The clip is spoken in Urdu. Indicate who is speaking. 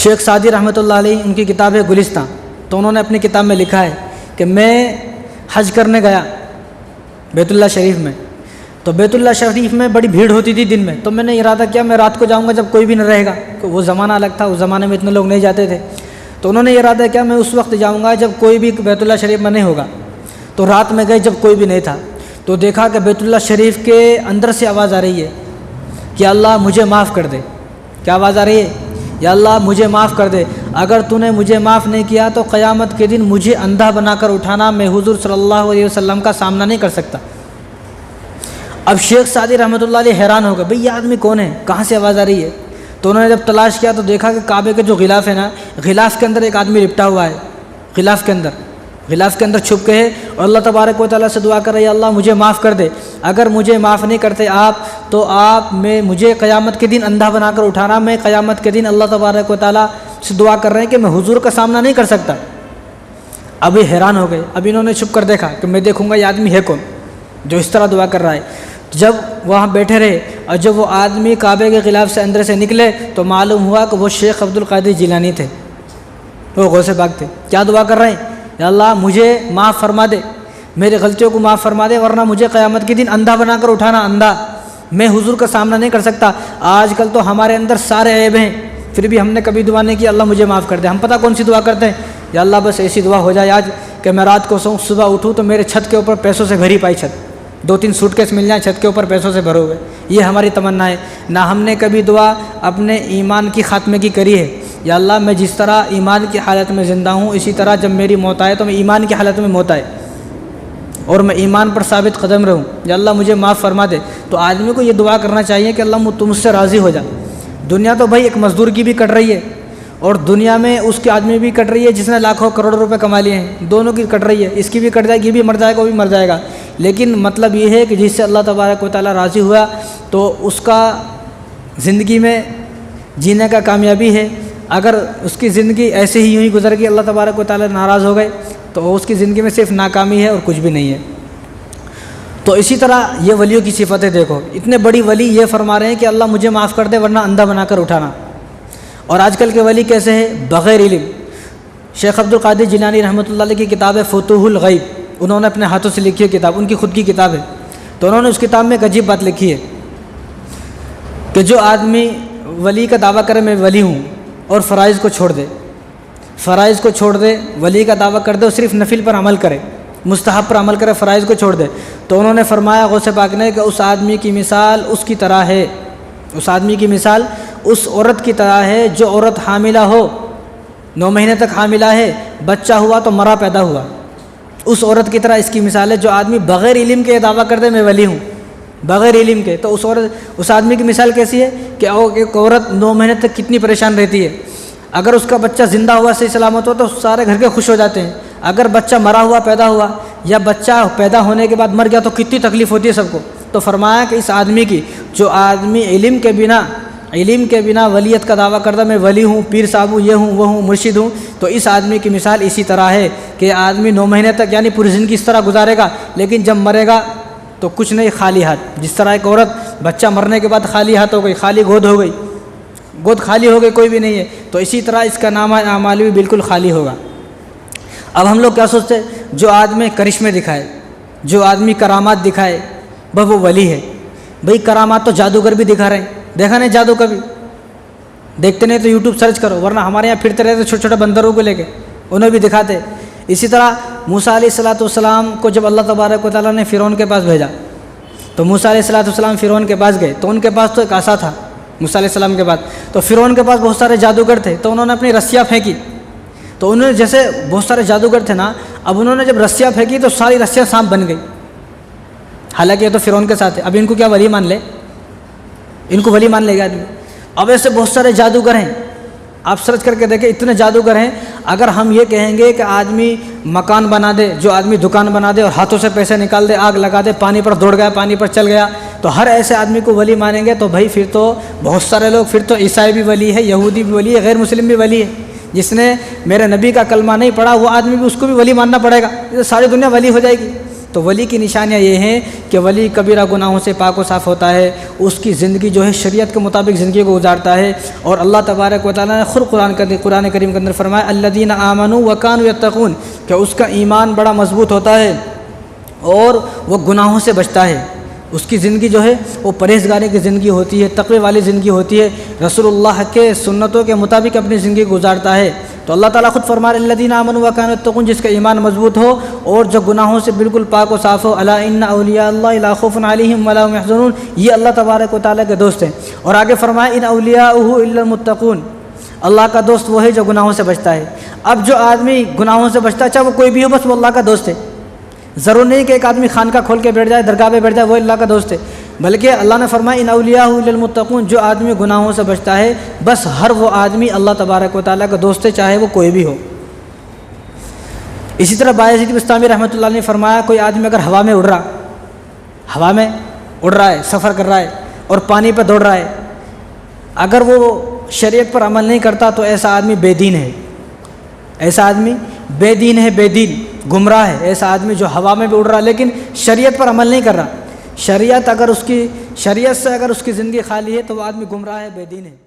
Speaker 1: شیخ سعدی رحمۃ اللہ علیہ ان کی کتاب ہے گلستان، تو انہوں نے اپنی کتاب میں لکھا ہے کہ میں حج کرنے گیا بیت اللہ شریف میں، تو بیت اللہ شریف میں بڑی بھیڑ ہوتی تھی دن میں، تو میں نے ارادہ کیا میں رات کو جاؤں گا جب کوئی بھی نہ رہے گا، وہ زمانہ الگ تھا، اس زمانے میں اتنے لوگ نہیں جاتے تھے، تو انہوں نے ارادہ کیا میں اس وقت جاؤں گا جب کوئی بھی بیت اللہ شریف میں نہیں ہوگا، تو رات میں گئے جب کوئی بھی نہیں تھا، تو دیکھا کہ بیت اللہ شریف کے اندر سے آواز آ رہی ہے کہ اللہ مجھے معاف کر دے۔ کیا آواز آ رہی ہے؟ یا اللہ مجھے معاف کر دے، اگر تو نے مجھے معاف نہیں کیا تو قیامت کے دن مجھے اندھا بنا کر اٹھانا، میں حضور صلی اللہ علیہ وسلم کا سامنا نہیں کر سکتا۔ اب شیخ سعدی رحمۃ اللہ علیہ حیران ہو گئے، بھئی یہ آدمی کون ہے، کہاں سے آواز آ رہی ہے؟ تو انہوں نے جب تلاش کیا تو دیکھا کہ کعبے کے جو غلاف ہے نا، غلاف کے اندر ایک آدمی لپٹا ہوا ہے، غلاف کے اندر چھپ کے ہے، اور اللہ تبارک و تعالیٰ سے دعا کر رہے ہیں اللہ مجھے معاف کر دے، اگر مجھے معاف نہیں کرتے آپ تو مجھے قیامت کے دن اندھا بنا کر اٹھانا، میں قیامت کے دن اللہ تبارک و تعالیٰ سے دعا کر رہے ہیں کہ میں حضور کا سامنا نہیں کر سکتا۔ اب یہ حیران ہو گئے، اب انہوں نے چھپ کر دیکھا کہ میں دیکھوں گا یہ آدمی ہے کون جو اس طرح دعا کر رہا ہے۔ جب وہاں بیٹھے رہے اور جب وہ آدمی کعبے کے غلاف سے اندر سے نکلے تو معلوم ہوا کہ وہ شیخ عبد القادر جیلانی تھے، وہ غوث پاک تھے۔ کیا دعا کر رہے ہیں؟ یا اللہ مجھے معاف فرما دے، میری غلطیوں کو معاف فرما دے، ورنہ مجھے قیامت کے دن اندھا بنا کر اٹھانا، اندھا، میں حضور کا سامنا نہیں کر سکتا۔ آج کل تو ہمارے اندر سارے عیب ہیں، پھر بھی ہم نے کبھی دعا نہیں کی اللہ مجھے معاف کر دے۔ ہم پتہ کون سی دعا کرتے ہیں؟ یا اللہ بس ایسی دعا ہو جائے آج کہ میں رات کو سوؤں، صبح اٹھوں تو میرے چھت کے اوپر پیسوں سے بھری پائی چھت، 2-3 سوٹ کیس مل جائیں چھت کے اوپر پیسوں سے بھرے ہوئے، یہ ہماری تمنا ہے۔ نہ ہم نے کبھی دعا اپنے ایمان کی خاتمے کی کری ہے، یا اللہ میں جس طرح ایمان کی حالت میں زندہ ہوں اسی طرح جب میری موت آئے تو میں ایمان کی حالت میں موت آئے اور میں ایمان پر ثابت قدم رہوں، یا اللہ مجھے معاف فرما دے۔ تو آدمی کو یہ دعا کرنا چاہیے کہ اللہ تم مجھ سے راضی ہو جا۔ دنیا تو بھائی ایک مزدور کی بھی کٹ رہی ہے اور دنیا میں اس کے آدمی بھی کٹ رہی ہے جس نے لاکھوں کروڑوں روپے کما لیے ہیں، دونوں کی کٹ رہی ہے، اس کی بھی کٹ جائے گی، یہ بھی مر جائے گا، وہ بھی مر جائے گا، لیکن مطلب یہ ہے کہ جس سے اللہ تبارک و تعالیٰ راضی ہوا تو اس کا زندگی میں جینے کا کامیابی ہے۔ اگر اس کی زندگی ایسے ہی یوں ہی گزر گئی، اللہ تبارک و تعالیٰ ناراض ہو گئے تو اس کی زندگی میں صرف ناکامی ہے اور کچھ بھی نہیں ہے۔ تو اسی طرح یہ ولیوں کی صفتیں دیکھو، اتنے بڑی ولی یہ فرما رہے ہیں کہ اللہ مجھے معاف کر دے ورنہ اندھا بنا کر اٹھانا۔ اور آج کل کے ولی کیسے ہیں؟ بغیر علم۔ شیخ عبد القادر جیلانی رحمۃ اللہ علیہ کی کتاب ہے فتوح الغیب، انہوں نے اپنے ہاتھوں سے لکھی ہے کتاب، ان کی خود کی کتاب ہے، تو انہوں نے اس کتاب میں ایک عجیب بات لکھی ہے کہ جو آدمی ولی کا دعویٰ کرے میں ولی ہوں اور فرائض کو چھوڑ دے، ولی کا دعویٰ کر دے اور صرف نفل پر عمل کرے، مستحب پر عمل کرے، فرائض کو چھوڑ دے، تو انہوں نے فرمایا غوث پاک نے کہ اس آدمی کی مثال اس کی طرح ہے، اس آدمی کی مثال اس عورت کی طرح ہے جو عورت حاملہ ہو، 9 مہینے تک حاملہ ہے، بچہ ہوا تو مرا پیدا ہوا، اس عورت کی طرح اس کی مثال ہے۔ جو آدمی بغیر علم کے دعویٰ کر دے میں ولی ہوں، بغیر علم کے، تو اس آدمی کی مثال کیسی ہے کہ ایک عورت 9 مہینے تک کتنی پریشان رہتی ہے، اگر اس کا بچہ زندہ ہوا صحیح سلامت ہو تو سارے گھر کے خوش ہو جاتے ہیں، اگر بچہ مرا ہوا پیدا ہوا یا بچہ پیدا ہونے کے بعد مر گیا تو کتنی تکلیف ہوتی ہے سب کو۔ تو فرمایا کہ اس آدمی کی، جو آدمی علم کے بنا ولیت کا دعویٰ کرتا میں ولی ہوں، پیر صاحب ہوں، یہ ہوں وہ ہوں، مرشد ہوں، تو اس آدمی کی مثال اسی طرح ہے کہ آدمی 9 مہینے تک یعنی پوری زندگی اس طرح گزارے گا لیکن جب مرے گا تو کچھ نہیں، خالی ہاتھ۔ جس طرح ایک عورت بچہ مرنے کے بعد خالی ہاتھ ہو گئی، خالی گود ہو گئی، گود خالی ہو گئی، کوئی بھی نہیں ہے، تو اسی طرح اس کا نام اعمال بھی بالکل خالی ہوگا۔ اب ہم لوگ کیا سوچتے ہیں؟ جو آدمی کرشمے دکھائے، جو آدمی کرامات دکھائے وہ ولی ہے۔ بھئی کرامات تو جادوگر بھی دکھا رہے ہیں، دیکھا نہیں جادو کبھی؟ دیکھتے نہیں تو یوٹیوب سرچ کرو، ورنہ ہمارے یہاں پھرتے رہتے چھوٹے چھوٹے بندروں کو لے کے، انہیں بھی دکھاتے۔ اسی طرح موسیٰ علیہ السلام کو جب اللہ تبارک و تعالیٰ نے فرعون کے پاس بھیجا تو موسیٰ علیہ السلام فرعون کے پاس گئے، تو ان کے پاس تو ایک عصا تھا موسیٰ علیہ السلام کے پاس، تو فرعون کے پاس بہت سارے جادوگر تھے، تو انہوں نے اپنی رسیاں پھینکی، تو انہوں نے جیسے بہت سارے جادوگر تھے نا، اب انہوں نے جب رسیاں پھینکی تو ساری رسیاں سانپ بن گئی، حالانکہ یہ تو فرعون کے ساتھ ہے، اب ان کو کیا ولی مان لے؟ ان کو ولی مان لے گا آدمی؟ اب ایسے بہت سارے جادوگر ہیں، آپ سرچ کر کے دیکھیں اتنے جادوگر ہیں۔ اگر ہم یہ کہیں گے کہ آدمی مکان بنا دے، جو آدمی دکان بنا دے اور ہاتھوں سے پیسے نکال دے، آگ لگا دے، پانی پر دوڑ گیا، پانی پر چل گیا، تو ہر ایسے آدمی کو ولی مانیں گے تو بھائی پھر تو بہت سارے لوگ، پھر تو عیسائی بھی ولی ہے، یہودی بھی ولی ہے، غیر مسلم بھی ولی ہے۔ جس نے میرے نبی کا کلمہ نہیں پڑھا وہ آدمی بھی، اس کو بھی ولی ماننا پڑے گا، ساری دنیا ولی ہو جائے گی۔ تو ولی کی نشانیاں یہ ہیں کہ ولی کبیرہ گناہوں سے پاک و صاف ہوتا ہے، اس کی زندگی جو ہے شریعت کے مطابق زندگی کو گزارتا ہے، اور اللہ تبارک و تعالیٰ نے خود قرآن کریم کے اندر فرمایا الذین آمنوا وکانوا یتقون، کہ اس کا ایمان بڑا مضبوط ہوتا ہے اور وہ گناہوں سے بچتا ہے، اس کی زندگی جو ہے وہ پرہیزگاری کی زندگی ہوتی ہے، تقوی والی زندگی ہوتی ہے، رسول اللہ کے سنتوں کے مطابق اپنی زندگی گزارتا ہے۔ تو اللہ تعالیٰ خود فرما رہے الذین آمنوا وکانوا یتقون، جس کا ایمان مضبوط ہو اور جو گناہوں سے بالکل پاک و صاف ہو، الا ان اولیاء اللہ لا خوف علیہم ولا هم يحزنون، یہ اللہ تبارک و تعالیٰ کے دوست ہیں۔ اور آگے فرمایا ان اولیاءہ الا المتقون، اللہ کا دوست وہ ہے جو گناہوں سے بچتا ہے۔ اب جو آدمی گناہوں سے بچتا ہے چاہے وہ کوئی بھی ہو، بس وہ اللہ کا دوست ہے۔ ضرور نہیں کہ ایک آدمی خانقاہ کھول کے بیٹھ جائے، درگاہ پہ بیٹھ جائے، وہ اللہ کا دوست ہے، بلکہ اللہ نے فرمایا ان اولیاء الا المتقون، جو آدمی گناہوں سے بچتا ہے بس ہر وہ آدمی اللہ تبارک و تعالیٰ کا دوست ہے، چاہے وہ کوئی بھی ہو۔ اسی طرح بایزید بستامی رحمۃ اللہ علیہ نے فرمایا کوئی آدمی اگر ہوا میں اڑ رہا ہے، سفر کر رہا ہے اور پانی پہ دوڑ رہا ہے، اگر وہ شریعت پر عمل نہیں کرتا تو ایسا آدمی بے دین ہے، ایسا آدمی بے دین ہے، بے دین گمراہ ہے۔ ایسا آدمی جو ہوا میں بھی اڑ رہا ہے لیکن شریعت پر عمل نہیں کر رہا، شریعت سے اگر اس کی زندگی خالی ہے تو وہ آدمی گمراہ ہے، بے دین ہے۔